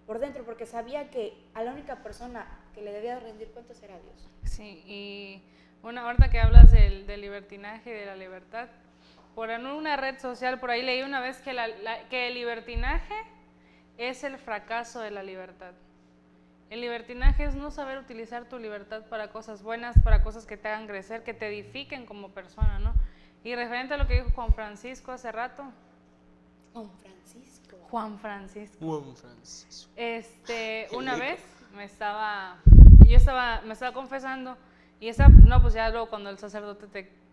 por dentro, porque sabía que a la única persona que le debía rendir cuentas era Dios. Sí, y bueno, ahorita que hablas del libertinaje y de la libertad, por una red social, por ahí leí una vez que el libertinaje es el fracaso de la libertad. El libertinaje es no saber utilizar tu libertad para cosas buenas, para cosas que te hagan crecer, que te edifiquen como persona, ¿no? Y referente a lo que dijo Juan Francisco hace rato. Juan Francisco. Una vez me estaba confesando y pues ya luego cuando el sacerdote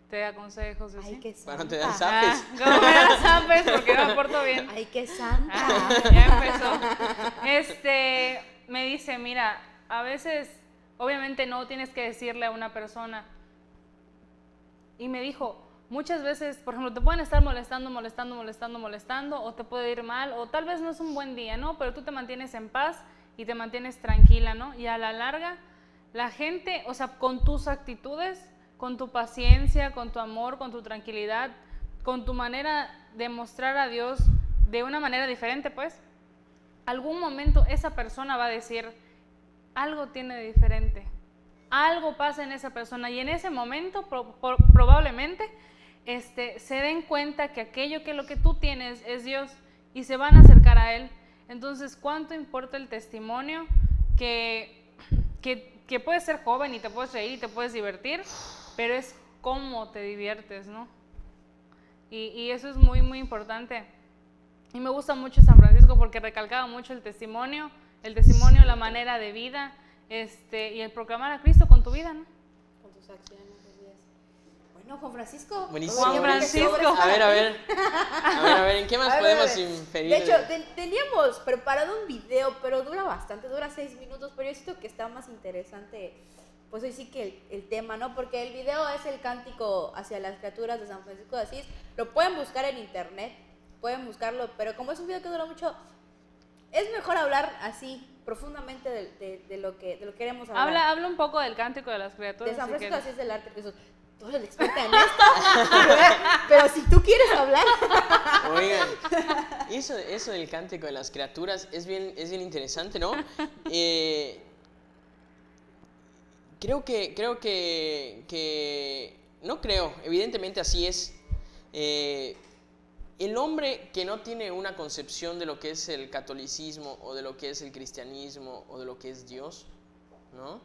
te da consejos, Ay, ¿sí? qué santa. Para no te dan zapes. ¿Cómo me das zapes? Porque no me porto bien. Ay, qué santa. Ya empezó. Me dice, mira, a veces, obviamente no tienes que decirle a una persona. Y me dijo, muchas veces, por ejemplo, te pueden estar molestando, o te puede ir mal, o tal vez no es un buen día, ¿no? Pero tú te mantienes en paz y te mantienes tranquila, ¿no? Y a la larga, la gente, o sea, con tus actitudes, con tu paciencia, con tu amor, con tu tranquilidad, con tu manera de mostrar a Dios de una manera diferente, pues, algún momento esa persona va a decir, algo tiene de diferente, algo pasa en esa persona, y en ese momento probablemente se den cuenta que aquello que lo que tú tienes es Dios, y se van a acercar a Él. Entonces, ¿cuánto importa el testimonio? Que puedes ser joven y te puedes reír y te puedes divertir, pero es cómo te diviertes, ¿no? Y eso es muy, muy importante. Y me gusta mucho San Francisco porque recalcaba mucho el testimonio, la manera de vida, y el proclamar a Cristo con tu vida, ¿no? Con tus acciones, así es. Bueno, Juan Francisco. Buenísimo. Juan Francisco. A ver, ¿en qué más podemos inferir? De hecho, teníamos preparado un video, pero dura bastante, dura 6 minutos, pero yo siento que está más interesante, pues hoy sí que el tema, ¿no? Porque el video es el cántico hacia las criaturas de San Francisco de Asís. Lo pueden buscar en internet, pueden buscarlo, pero como es un video que dura mucho, es mejor hablar así, profundamente de lo que queremos hablar. Habla un poco del cántico de las criaturas. De San si Francisco de quieres. Asís del arte, que eso, tú eres la experta en esto, pero si tú quieres hablar. Oigan, eso del cántico de las criaturas es bien interesante, ¿no? Evidentemente así es. El hombre que no tiene una concepción de lo que es el catolicismo o de lo que es el cristianismo o de lo que es Dios, ¿no?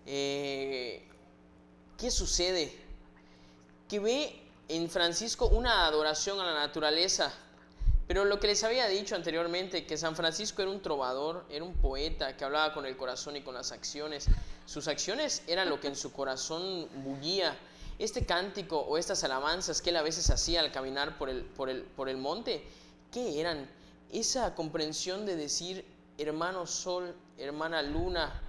¿Qué sucede? Que ve en Francisco una adoración a la naturaleza. Pero lo que les había dicho anteriormente, que San Francisco era un trovador, era un poeta que hablaba con el corazón y con las acciones. Sus acciones eran lo que en su corazón bullía. Este cántico o estas alabanzas que él a veces hacía al caminar por el monte, ¿qué eran? Esa comprensión de decir hermano sol, hermana luna,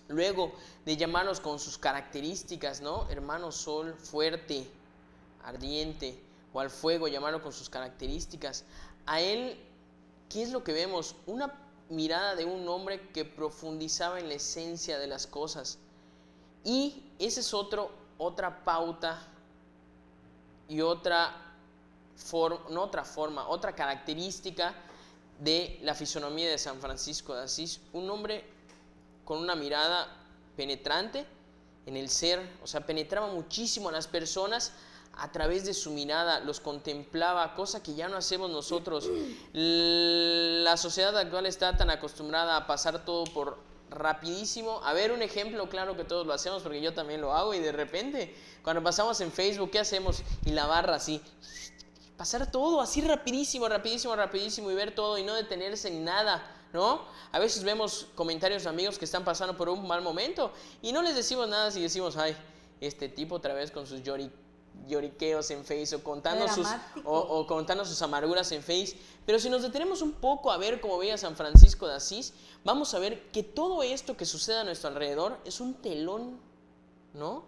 luego de llamarnos con sus características, ¿no? Hermano sol, fuerte, ardiente, o al fuego llamarlo con sus características. A él, ¿qué es lo que vemos? Una mirada de un hombre que profundizaba en la esencia de las cosas. Y esa es otra pauta y otra característica de la fisonomía de San Francisco de Asís. Un hombre con una mirada penetrante en el ser, o sea, penetraba muchísimo a las personas a través de su mirada, los contemplaba, cosa que ya no hacemos nosotros. La sociedad actual está tan acostumbrada a pasar todo por rapidísimo. A ver, un ejemplo claro que todos lo hacemos, porque yo también lo hago, y de repente cuando pasamos en Facebook, ¿qué hacemos? Y la barra así, pasar todo así rapidísimo y ver todo y no detenerse en nada, ¿no? A veces vemos comentarios de amigos que están pasando por un mal momento y no les decimos nada si decimos, ay, este tipo otra vez con sus lloriqueos en Face o contando sus amarguras en Face. Pero si nos detenemos un poco a ver cómo veía San Francisco de Asís, vamos a ver que todo esto que sucede a nuestro alrededor es un telón, ¿no?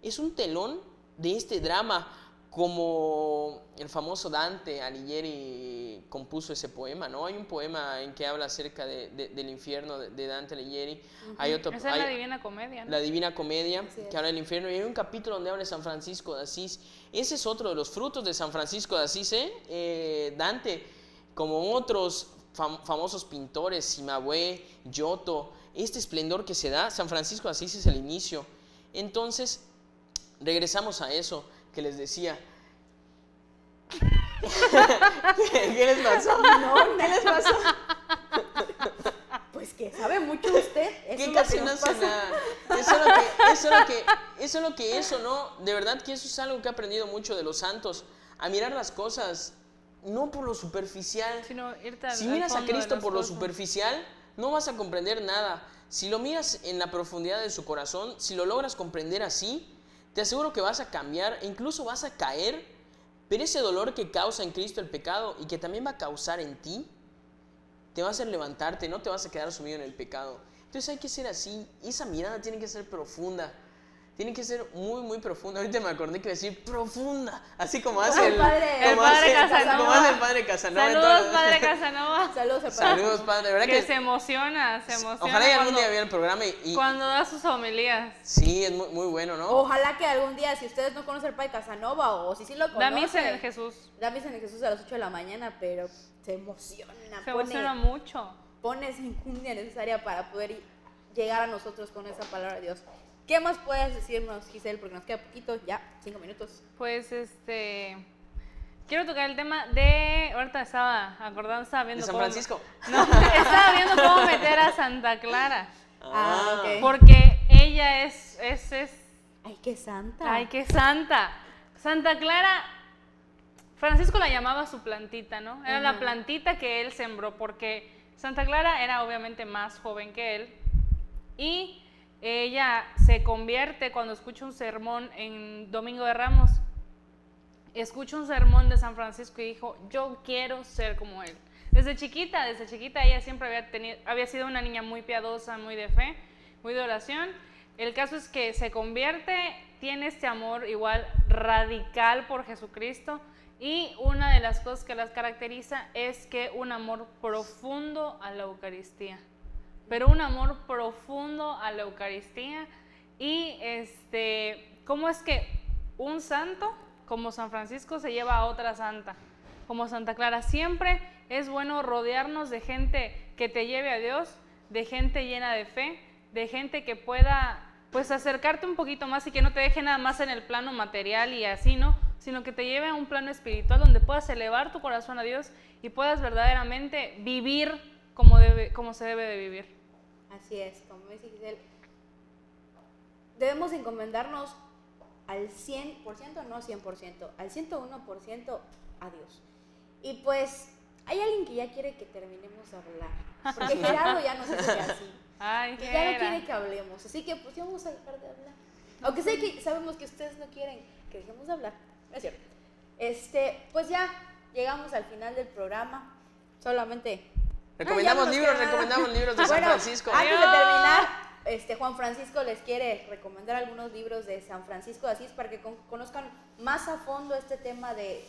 Es un telón de este drama, como el famoso Dante Alighieri compuso ese poema, ¿no? Hay un poema en que habla acerca del infierno de Dante Alighieri. Hay otro, Esa es la Divina Comedia, ¿no? La Divina Comedia, que habla del infierno. Y hay un capítulo donde habla de San Francisco de Asís. Ese es otro de los frutos de San Francisco de Asís, Dante, como otros famosos pintores, Cimabue, Giotto, este esplendor que se da, San Francisco de Asís es el inicio. Entonces, regresamos a eso que les decía. ¿Qué les pasó? No, ¿qué les pasó? Pues que sabe mucho usted. Que casi no hace nada. Eso, ¿no? De verdad que eso es algo que he aprendido mucho de los santos. A mirar las cosas, no por lo superficial. Si miras a Cristo por lo superficial, no vas a comprender nada. Si lo miras en la profundidad de su corazón, si lo logras comprender así, te aseguro que vas a cambiar e incluso vas a caer, pero ese dolor que causa en Cristo el pecado y que también va a causar en ti, te va a hacer levantarte, no te vas a quedar sumido en el pecado. Entonces hay que ser así, esa mirada tiene que ser profunda. tiene que ser muy, muy profunda. Ahorita me acordé que iba a decir profunda, así como hace El padre- el padre Casanova. como hace el padre Casanova. Saludos, Entonces- padre Casanova. Saludos al padre. Saludos, padre. ¿Verdad Que que se emociona ojalá y algún cuando, día vea el programa y cuando da sus homilías. sí, es muy, muy bueno, ¿no? Ojalá que algún día, si ustedes no conocen al padre Casanova o si sí lo Da conocen, misa en el Jesús. da misa en el Jesús a las 8 de la mañana, pero se emociona, Se emociona mucho. pone esa injundia necesaria para poder llegar a nosotros con esa palabra de Dios. ¿Qué más puedes decirnos, Giselle? Porque nos queda poquito, ya, 5 minutos. Pues quiero tocar el tema de, ahorita estaba acordando, estaba ¿De viendo San cómo- Francisco? No, estaba viendo cómo meter a Santa Clara, Ah, ok. porque ella es Ay, qué santa. ay, qué santa. Santa Clara, Francisco la llamaba su plantita, ¿no? Era la Ajá. plantita que él sembró, porque Santa Clara era obviamente más joven que él y ella se convierte cuando escucha un sermón en Domingo de Ramos. Escucha un sermón de San Francisco y dijo, yo quiero ser como él. Desde chiquita ella siempre había sido una niña muy piadosa, muy de fe, muy de oración. El caso es que se convierte, tiene este amor igual radical por Jesucristo y una de las cosas que las caracteriza es que un amor profundo a la Eucaristía. Pero un amor profundo a la Eucaristía y cómo es que un santo como San Francisco se lleva a otra santa, como Santa Clara. Siempre es bueno rodearnos de gente que te lleve a Dios, de gente llena de fe, de gente que pueda pues acercarte un poquito más y que no te deje nada más en el plano material y así, ¿no? Sino que te lleve a un plano espiritual donde puedas elevar tu corazón a Dios y puedas verdaderamente vivir como se debe de vivir. Así es, como dice Giselle, debemos encomendarnos al 100%, no 100%, al 101% a Dios. Y pues, hay alguien que ya quiere que terminemos de hablar, porque Gerardo ya nos dice que así, Ay, que ¿qué ya no era? quiere que hablemos, así que pues ya vamos a dejar de hablar. Aunque sé que sabemos que ustedes no quieren que dejemos de hablar, no es cierto. Pues ya llegamos al final del programa, solamente... Recomendamos ya no nos libros, queda nada. recomendamos libros de San Bueno, Francisco. Antes de Adiós. terminar, Juan Francisco les quiere recomendar algunos libros de San Francisco de Asís para que conozcan más a fondo este tema de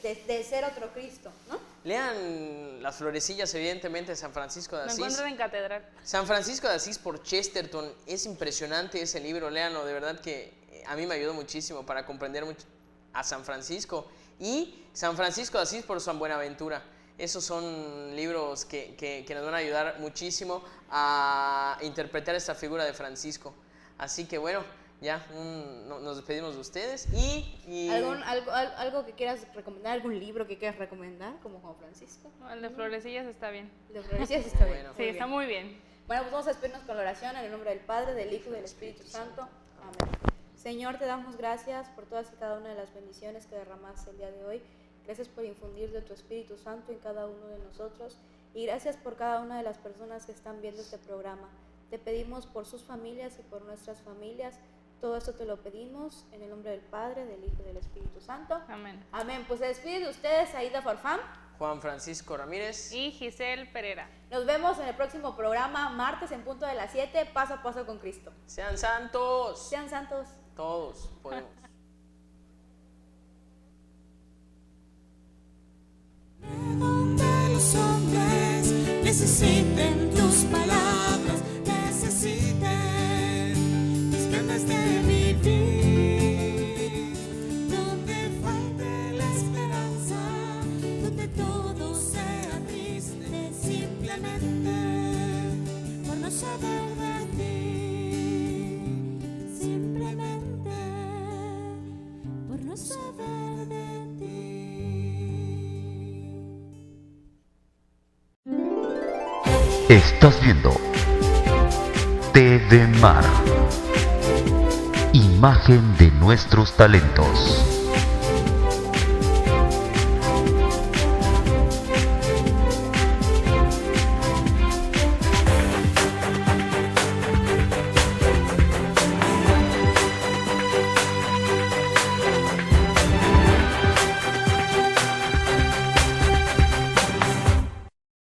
ser otro Cristo, ¿no? Lean Las florecillas, evidentemente, de San Francisco de Me Asís. encuentro en catedral. San Francisco de Asís por Chesterton. Es impresionante ese libro, léanlo. De verdad que a mí me ayudó muchísimo para comprender mucho a San Francisco. Y San Francisco de Asís por San Buenaventura. Esos son libros que nos van a ayudar muchísimo a interpretar esta figura de Francisco. Así que bueno, ya nos despedimos de ustedes y ¿Algo que quieras recomendar? ¿Algún libro que quieras recomendar como Juan Francisco? No, el de florecillas está bien. De Florencia sí está bien. Bueno. Sí, está muy bien. Bueno, pues vamos a despedirnos con la oración en el nombre del Padre, del Hijo y del Espíritu Santo. Amén. Señor, te damos gracias por todas y cada una de las bendiciones que derramaste el día de hoy. Gracias por infundir de tu Espíritu Santo en cada uno de nosotros y gracias por cada una de las personas que están viendo este programa. Te pedimos por sus familias y por nuestras familias. Todo esto te lo pedimos en el nombre del Padre, del Hijo y del Espíritu Santo. Amén. Amén. Pues se despide de ustedes Aida Farfán. Juan Francisco Ramírez. Y Giselle Pereira. Nos vemos en el próximo programa, martes en punto de las 7, paso a paso con Cristo. Sean santos. Sean santos. Todos podemos. Donde los hombres necesiten tus palabras, necesiten tus ganas de vivir, donde falte la esperanza, donde todo sea triste simplemente por no saber de ti, simplemente por no saber de ti. Estás viendo TV Mar. Imagen de nuestros talentos.